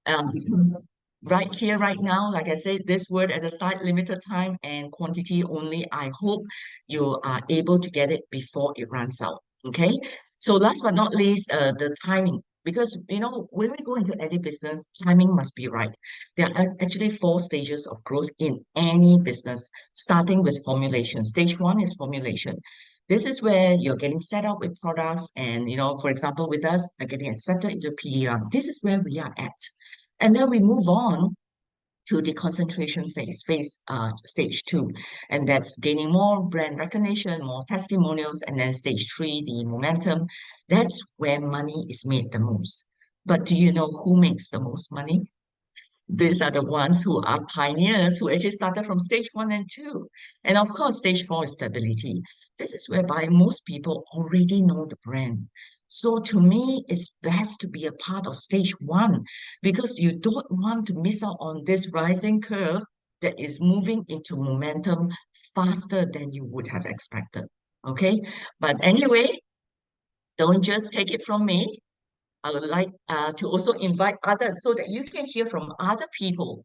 Because right here, right now, like I said, this word at the start, limited time and quantity only. I hope you are able to get it before it runs out. Okay. So last but not least, the timing. Because you know, when we go into any business, timing must be right. There are actually 4 stages of growth in any business, starting with formulation. Stage 1 is formulation. This is where you're getting set up with products, and you know, for example, with us, getting accepted into PER. This is where we are at. And then we move on to the concentration stage 2. And that's gaining more brand recognition, more testimonials. And then stage 3, the momentum. That's where money is made the most. But do you know who makes the most money? These are the ones who are pioneers who actually started from stage 1 and 2. And of course, stage 4 is stability. This is whereby most people already know the brand. So to me, it's best to be a part of stage 1 because you don't want to miss out on this rising curve that is moving into momentum faster than you would have expected. Okay. But anyway, don't just take it from me. I would like to also invite others so that you can hear from other people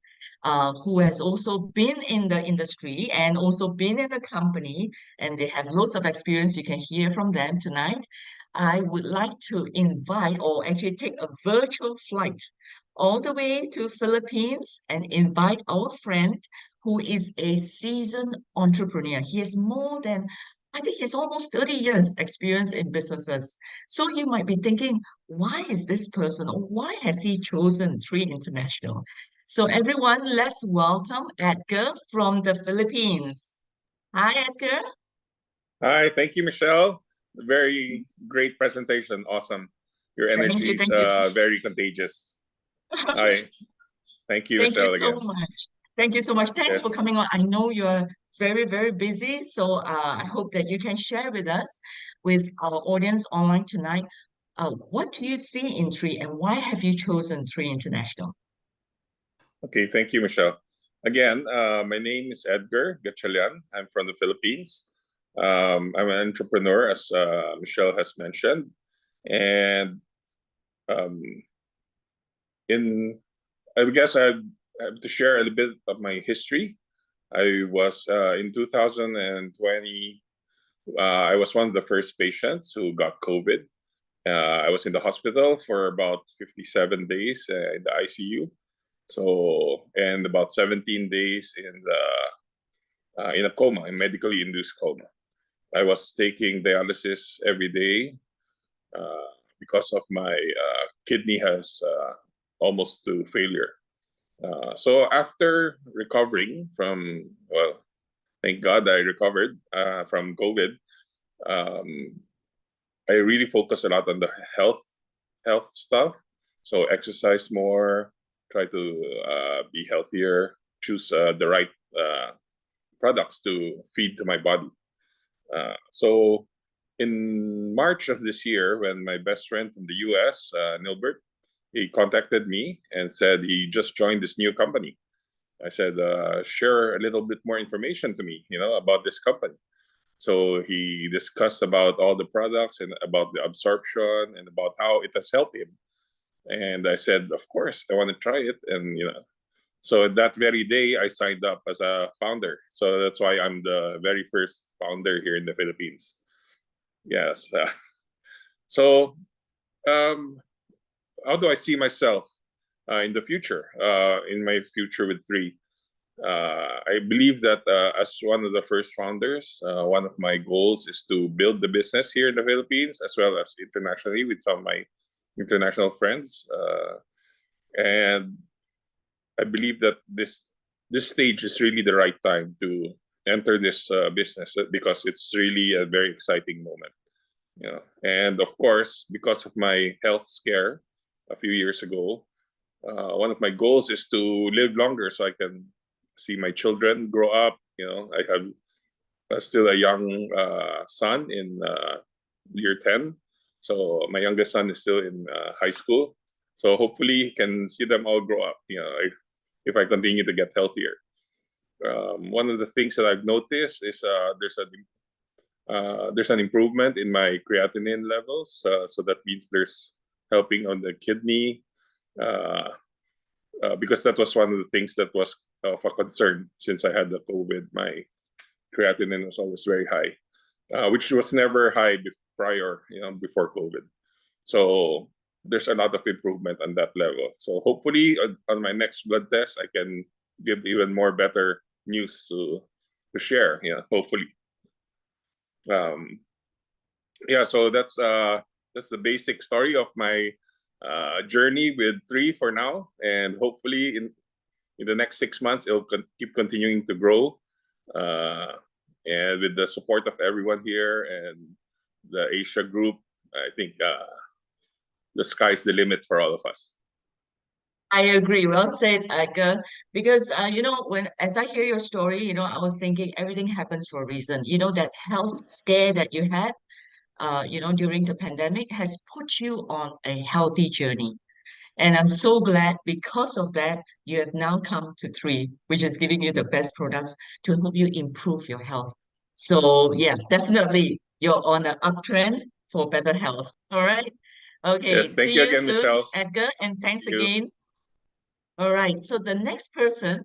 who has also been in the industry and also been in the company, and they have lots of experience. You can hear from them tonight. I would like to invite or actually take a virtual flight all the way to Philippines and invite our friend who is a seasoned entrepreneur. He has more than I think he has almost 30 years experience in businesses. So you might be thinking, why is this person or why has he chosen Tree International? So everyone, let's welcome Edgar from the Philippines. Hi, Edgar. Hi, thank you, Michelle. Very great presentation. Awesome. Your Thank energy you, is thank you. very contagious. Hi. Thank you, Thank you Michelle, so again. much. Thank you so much. Thanks for Yes. coming on. I know you're very, very busy, so I hope that you can share with us, with our audience online tonight, what do you see in Tree and why have you chosen Tree International? Okay, thank you, Michelle. Again, my name is Edgar Gatchalian. I'm from the Philippines. I'm an entrepreneur, as Michelle has mentioned. And um, in I guess I have to share a little bit of my history. I was in 2020. I was one of the first patients who got COVID. I was in the hospital for about 57 days in the ICU. So, and about 17 days in a coma, a medically induced coma. I was taking dialysis every day because of my kidney has almost to failure. So after recovering from, well, thank God I recovered from COVID. Um, I really focus a lot on the health stuff. So exercise more, try to be healthier, choose the right products to feed to my body. So in March of this year, when my best friend from the US, Nilbert, he contacted me and said he just joined this new company. I said, share a little bit more information to me, about this company. So he discussed about all the products and about the absorption and about how it has helped him. And I said, of course, I want to try it. And, so that very day I signed up as a founder. So that's why I'm the very first founder here in the Philippines. Yes. So how do I see myself in the future, in my future with Tree? I believe that as one of the first founders, one of my goals is to build the business here in the Philippines as well as internationally with some of my international friends. And I believe that this stage is really the right time to enter this business because it's really a very exciting moment. And of course, because of my health scare a few years ago, one of my goals is to live longer so I can see my children grow up. I have still a young son in year 10. So my youngest son is still in high school. So hopefully can see them all grow up, if I continue to get healthier. One of the things that I've noticed is there's an improvement in my creatinine levels. So that means there's helping on the kidney, because that was one of the things that was of a concern since I had the COVID. My creatinine was always very high, which was never high prior, before COVID. So there's a lot of improvement on that level. So hopefully on my next blood test, I can give even more better news to share. Hopefully. So that's the basic story of my journey with Tree for now, and hopefully in the next 6 months it'll keep continuing to grow, and with the support of everyone here and the Asia group, I think the sky's the limit for all of us. I agree. Well said, Edgar. Because as I hear your story, I was thinking everything happens for a reason. That health scare that you had, during the pandemic has put you on a healthy journey. And I'm so glad because of that, you have now come to Tree, which is giving you the best products to help you improve your health. So yeah, definitely you're on an uptrend for better health. All right. Okay. Yes, thank See you you again, soon, Michelle. Edgar, and See thanks you. again. All right. So the next person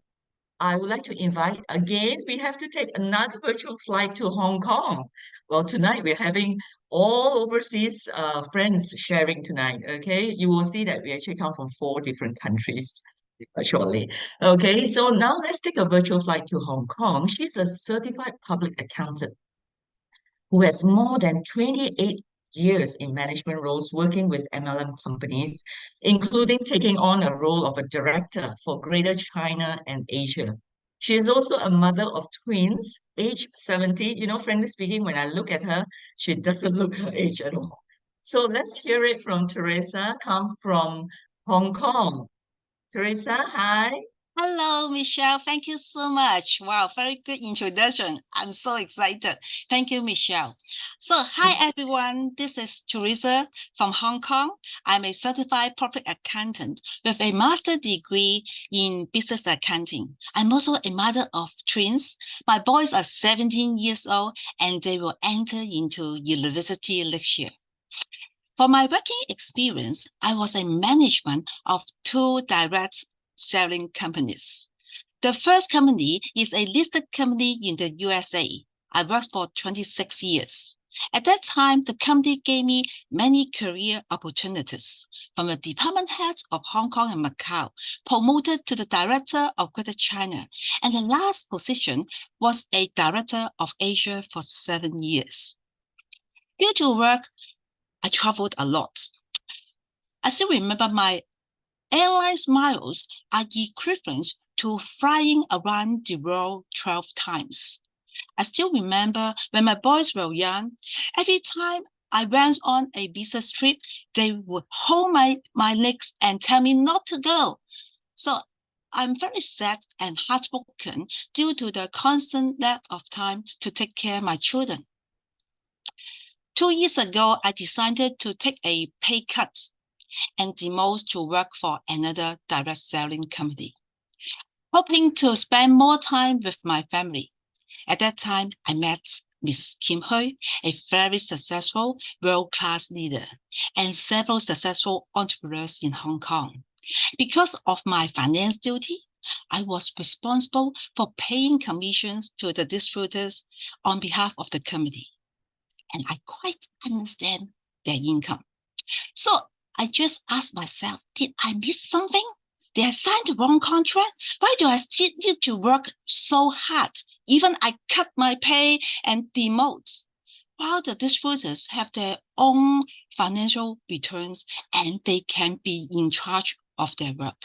I would like to invite again, we have to take another virtual flight to Hong Kong. Well, tonight we're having all overseas friends sharing tonight. Okay, you will see that we actually come from 4 different countries shortly. Okay, so now let's take a virtual flight to Hong Kong. She's a certified public accountant who has more than 28 years in management roles working with MLM companies, including taking on a role of a director for Greater China and Asia. She is also a mother of twins, age 70. You know, frankly speaking, when I look at her, she doesn't look her age at all. So let's hear it from Teresa, come from Hong Kong. Teresa, hi. Hello, Michelle. Thank you so much. Wow, very good introduction. I'm so excited. Thank you, Michelle. So, hi, everyone. This is Teresa from Hong Kong. I'm a certified public accountant with a master's degree in business accounting. I'm also a mother of twins. My boys are 17 years old and they will enter into university next year. For my working experience, I was a management of 2 direct selling companies. The first company is a listed company in the USA. I worked for 26 years. At that time, the company gave me many career opportunities, from a department head of Hong Kong and Macau, promoted to the director of Greater China, and the last position was a director of Asia for 7 years. Due to work, I traveled a lot. I still remember my airline's miles are equivalent to flying around the world 12 times. I still remember when my boys were young, every time I went on a business trip, they would hold my legs and tell me not to go. So I'm very sad and heartbroken due to the constant lack of time to take care of my children. 2 years ago, I decided to take a pay cut and demote to work for another direct selling company, hoping to spend more time with my family. At that time, I met Ms. Kim Hui, a very successful world-class leader, and several successful entrepreneurs in Hong Kong. Because of my finance duty, I was responsible for paying commissions to the distributors on behalf of the company, and I quite understand their income. So I just asked myself, did I miss something? Did I sign the wrong contract? Why do I still need to work so hard? Even I cut my pay and demote, while the distributors have their own financial returns and they can be in charge of their work.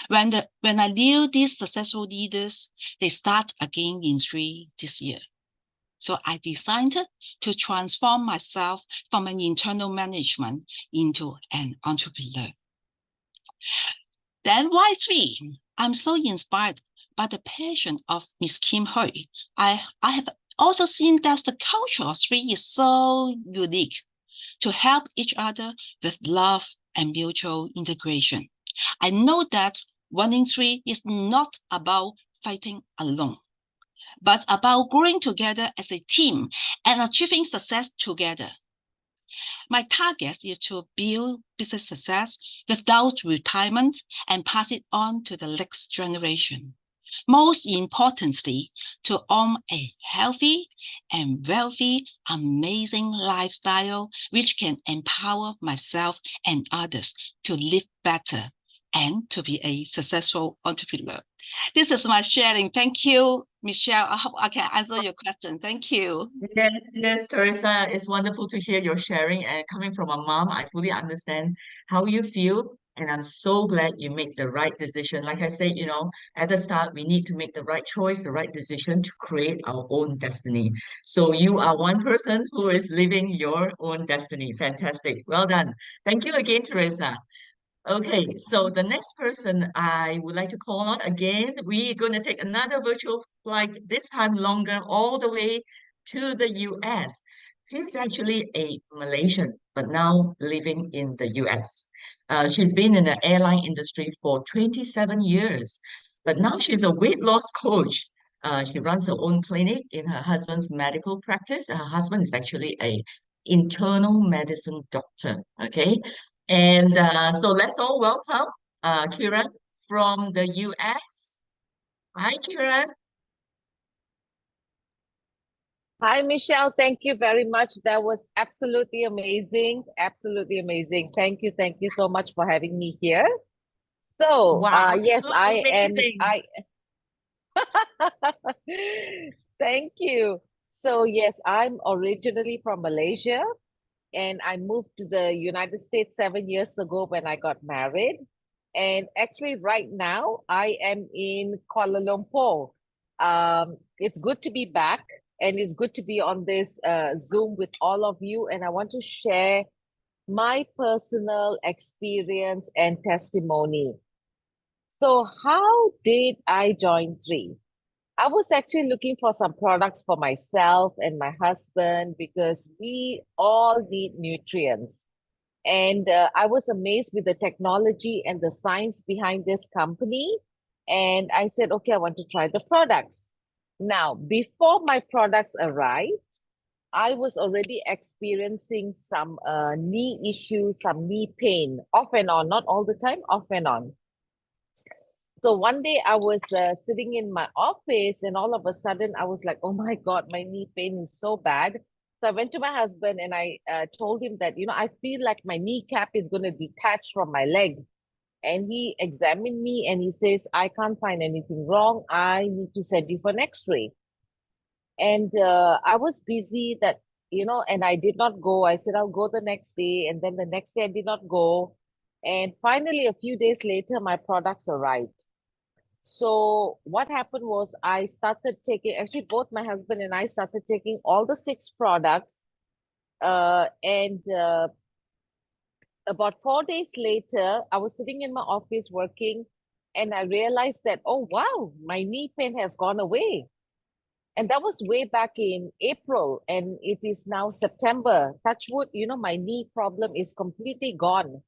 When I knew these successful leaders, they start again in 3 this year. So I decided to transform myself from an internal management into an entrepreneur. Then why 3? I'm so inspired by the passion of Ms. Kim Hui. I have also seen that the culture of 3 is so unique to help each other with love and mutual integration. I know that running 3 is not about fighting alone, but about growing together as a team and achieving success together. My target is to build business success without retirement and pass it on to the next generation. Most importantly, to own a healthy and wealthy, amazing lifestyle, which can empower myself and others to live better and to be a successful entrepreneur. This is my sharing. Thank you, Michelle. I hope I can answer your question. Thank you. Yes, Teresa, it's wonderful to hear your sharing. And coming from a mom, I fully understand how you feel. And I'm so glad you make the right decision. Like I said, you know, at the start, we need to make the right choice, the right decision to create our own destiny. So you are one person who is living your own destiny. Fantastic. Well done. Thank you again, Teresa. Okay, so the next person I would like to call on again, we're going to take another virtual flight, this time longer, all the way to the US. She's actually a Malaysian, but now living in the US. She's been in the airline industry for 27 years, but now she's a weight loss coach. She runs her own clinic in her husband's medical practice. Her husband is actually a internal medicine doctor, okay? And so let's all welcome Kira from the US. Hi, Kira. Hi, Michelle. Thank you very much. That was absolutely amazing. Absolutely amazing. Thank you. Thank you so much for having me here. So, Wow, yes, so I am. amazing. Thank you. So, yes, I'm originally from Malaysia, and I moved to the United States 7 years ago when I got married. And actually, right now, I am in Kuala Lumpur. It's good to be back, and it's good to be on this Zoom with all of you. And I want to share my personal experience and testimony. So, how did I join Three? I was actually looking for some products for myself and my husband because we all need nutrients. And I was amazed with the technology and the science behind this company. And I said, okay, I want to try the products. Now, before my products arrived, I was already experiencing some knee issues, some knee pain, off and on, not all the time, off and on. So one day I was sitting in my office, and all of a sudden I was like, oh my God, my knee pain is so bad. So I went to my husband and I told him that, I feel like my kneecap is going to detach from my leg. And he examined me and he says, I can't find anything wrong. I need to send you for an X-ray. And I was busy and I did not go. I said, I'll go the next day. And then the next day I did not go. And finally, a few days later, my products arrived. So what happened was I started taking, actually both my husband and I started taking all the 6 products. And about 4 days later, I was sitting in my office working and I realized that, oh, wow, my knee pain has gone away. And that was way back in April, and it is now September. Touch wood, my knee problem is completely gone.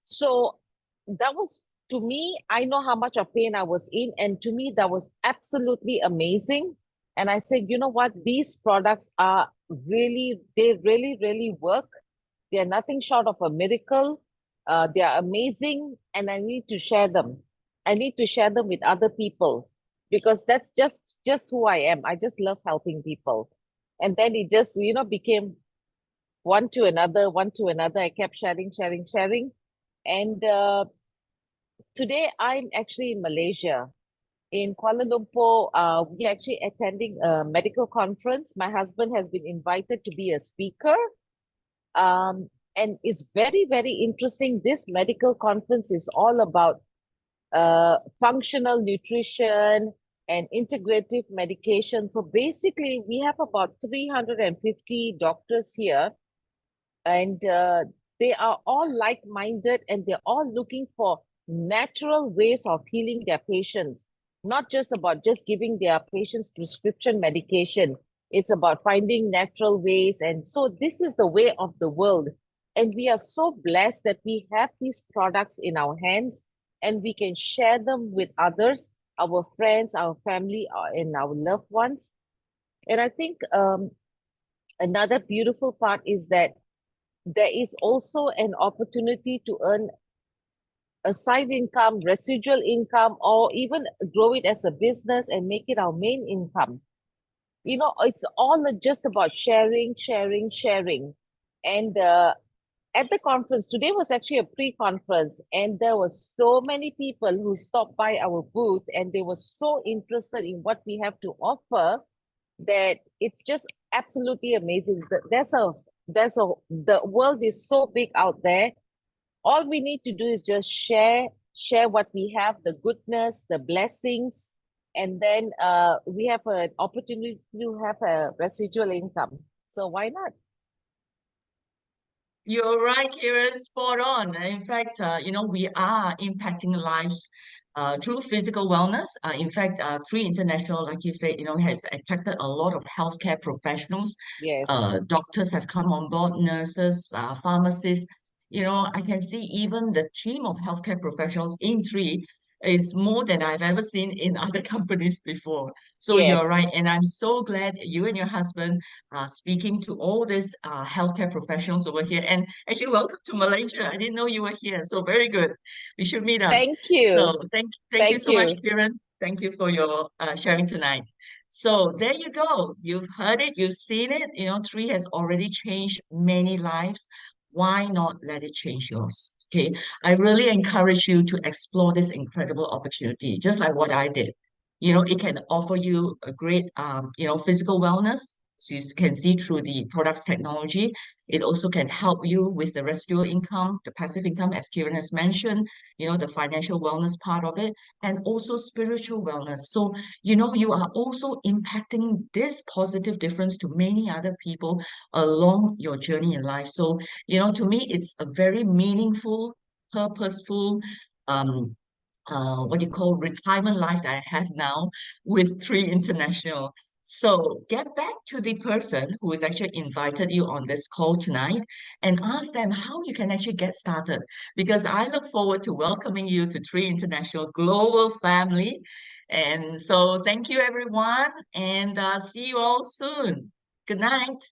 So that was, to me, I know how much of pain I was in, and to me, that was absolutely amazing. And I said, you know what? These products are really, they really, really work. They are nothing short of a miracle. They are amazing, and I need to share them. I need to share them with other people because that's just who I am. I just love helping people. And then it just, became one to another. I kept sharing. And today I'm actually in Malaysia. In Kuala Lumpur, we're actually attending a medical conference. My husband has been invited to be a speaker. And it's very, very interesting. This medical conference is all about functional nutrition and integrative medication. So basically, we have about 350 doctors here, and they are all like-minded, and they're all looking for natural ways of healing their patients, not just about just giving their patients prescription medication. It's about finding natural ways. And so this is the way of the world. And we are so blessed that we have these products in our hands and we can share them with others, our friends, our family, and our loved ones. And I think another beautiful part is that there is also an opportunity to earn a side income, residual income, or even grow it as a business and make it our main income. It's all just about sharing. And at the conference, today was actually a pre-conference, and there were so many people who stopped by our booth, and they were so interested in what we have to offer that it's just absolutely amazing. The world is so big out there. All we need to do is just share what we have, the goodness, the blessings, and then we have an opportunity to have a residual income. So why not? You're right, Kira, spot on. In fact, we are impacting lives through physical wellness. In fact, Three International, like you said, has attracted a lot of healthcare professionals. Yes. Doctors have come on board, nurses, pharmacists. I can see even the team of healthcare professionals in Three is more than I've ever seen in other companies before. So Yes. you're right. And I'm so glad you and your husband are speaking to all these healthcare professionals over here. And actually, welcome to Malaysia. I didn't know you were here. So very good. We should meet up. Thank you. So thank you so much, Kiran. Thank you for your sharing tonight. So there you go. You've heard it. You've seen it. Three has already changed many lives. Why not let it change yours? Okay. I really encourage you to explore this incredible opportunity, just like what I did. It can offer you a great, physical wellness, So you can see through the products technology. It also can help you with the residual income, the passive income, as Kieran has mentioned, the financial wellness part of it, and also spiritual wellness. So, you are also impacting this positive difference to many other people along your journey in life. So, to me, it's a very meaningful, purposeful, what you call retirement life that I have now with Three International. So get back to the person who has actually invited you on this call tonight and ask them how you can actually get started. Because I look forward to welcoming you to Three International Global Family. And so thank you, everyone, and see you all soon. Good night.